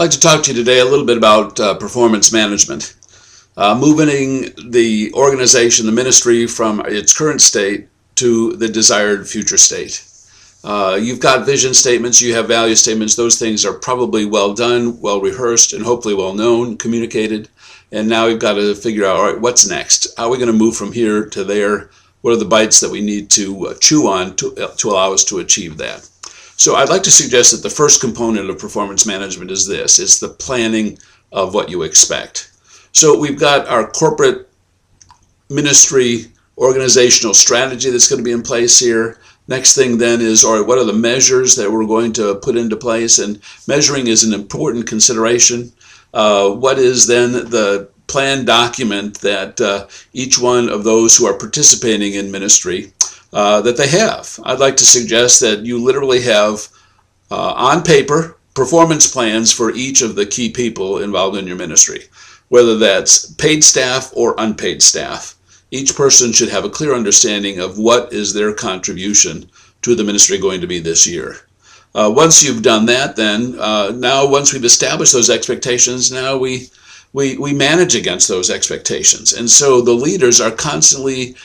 I'd like to talk to you today a little bit about performance management, moving the organization, the ministry, from its current state to the desired future state. You've got vision statements, you have value statements. Those things are probably well done, well rehearsed, and hopefully well known, communicated. And now we've got to figure out, all right, what's next? How are we going to move from here to there? What are the bites that we need to chew on to allow us to achieve that? So I'd like to suggest that the first component of performance management is this. It's the planning of what you expect. So we've got our corporate ministry organizational strategy that's going to be in place here. Next thing then is, all right, what are the measures that we're going to put into place? And measuring is an important consideration. What is then the plan document that each one of those who are participating in ministry that they have? I'd like to suggest that you literally have on paper performance plans for each of the key people involved in your ministry, whether that's paid staff or unpaid staff. Each person should have a clear understanding of what is their contribution to the ministry going to be this year. Once you've done that, then now once we've established those expectations, now we manage against those expectations. And so the leaders are constantly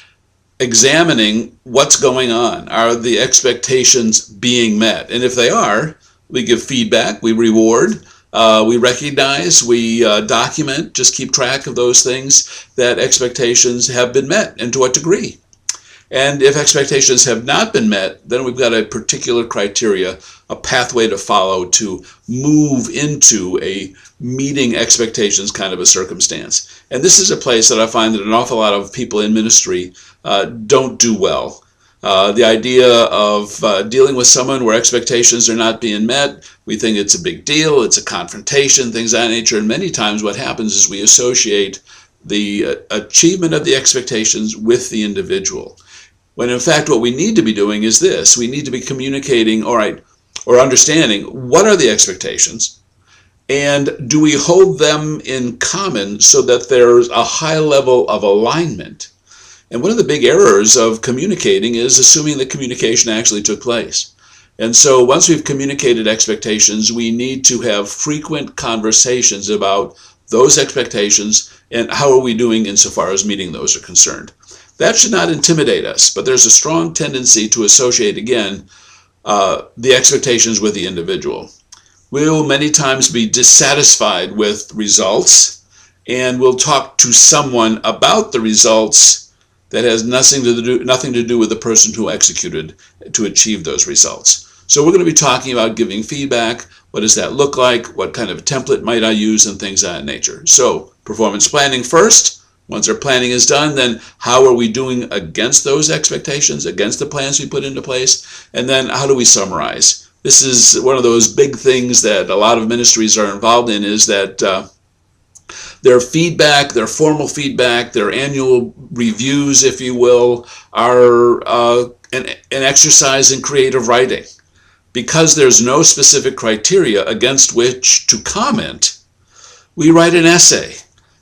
examining what's going on. Are the expectations being met? And if they are, we give feedback, we reward, we recognize, we document, just keep track of those things, that expectations have been met and to what degree. And if expectations have not been met, then we've got a particular criteria, a pathway to follow to move into a meeting expectations kind of a circumstance. And this is a place that I find that an awful lot of people in ministry don't do well. The idea of dealing with someone where expectations are not being met, we think it's a big deal, it's a confrontation, things of that nature. And many times what happens is we associate the achievement of the expectations with the individual. When in fact what we need to be doing is this. We need to be communicating, all right, or understanding what are the expectations, and do we hold them in common so that there's a high level of alignment. And one of the big errors of communicating is assuming that communication actually took place. And so once we've communicated expectations, we need to have frequent conversations about those expectations and how are we doing insofar as meeting those are concerned. That should not intimidate us, but there's a strong tendency to associate, again, the expectations with the individual. We'll many times be dissatisfied with results, and we'll talk to someone about the results that has nothing to do with the person who executed to achieve those results. So we're going to be talking about giving feedback. What does that look like? What kind of a template might I use, and things of that nature. So performance planning first. Once our planning is done, then how are we doing against those expectations, against the plans we put into place? And then how do we summarize? This is one of those big things that a lot of ministries are involved in, is that their feedback, their formal feedback, their annual reviews, if you will, are an exercise in creative writing. Because there's no specific criteria against which to comment, we write an essay.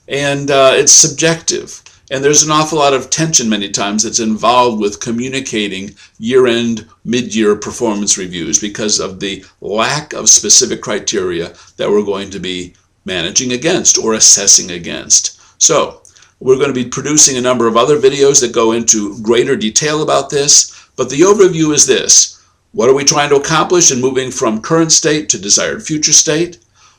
And it's subjective. And there's an awful lot of tension many times that's involved with communicating year-end, mid-year performance reviews because of the lack of specific criteria that we're going to be managing against or assessing against. So we're going to be producing a number of other videos that go into greater detail about this, but the overview is this. What are we trying to accomplish in moving from current state to desired future state?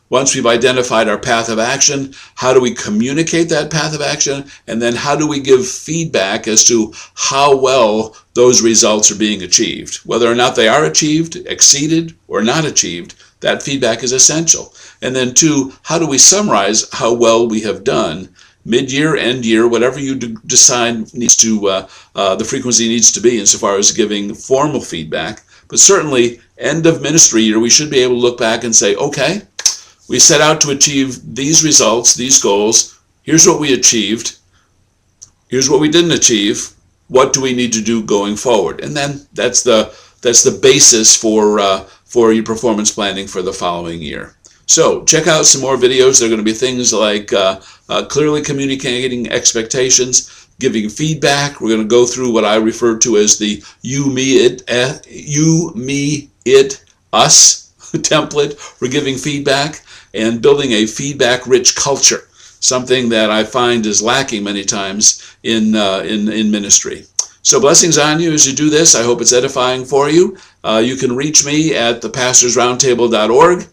Once we've identified our path of action, how do we communicate that path of action? And then how do we give feedback as to how well those results are being achieved? Whether or not they are achieved, exceeded, or not achieved, that feedback is essential. And then two, how do we summarize how well we have done mid-year, end-year, whatever you decide needs to, the frequency needs to be insofar as giving formal feedback. But certainly, end of ministry year, we should be able to look back and say, okay, we set out to achieve these results, these goals. Here's what we achieved. Here's what we didn't achieve. What do we need to do going forward? And then that's the basis for your performance planning for the following year. So check out some more videos. They're going to be things like clearly communicating expectations, giving feedback. We're going to go through what I refer to as the you, me, it, us template for giving feedback and building a feedback-rich culture, something that I find is lacking many times in ministry. So blessings on you as you do this. I hope it's edifying for you. You can reach me at thepastorsroundtable.org.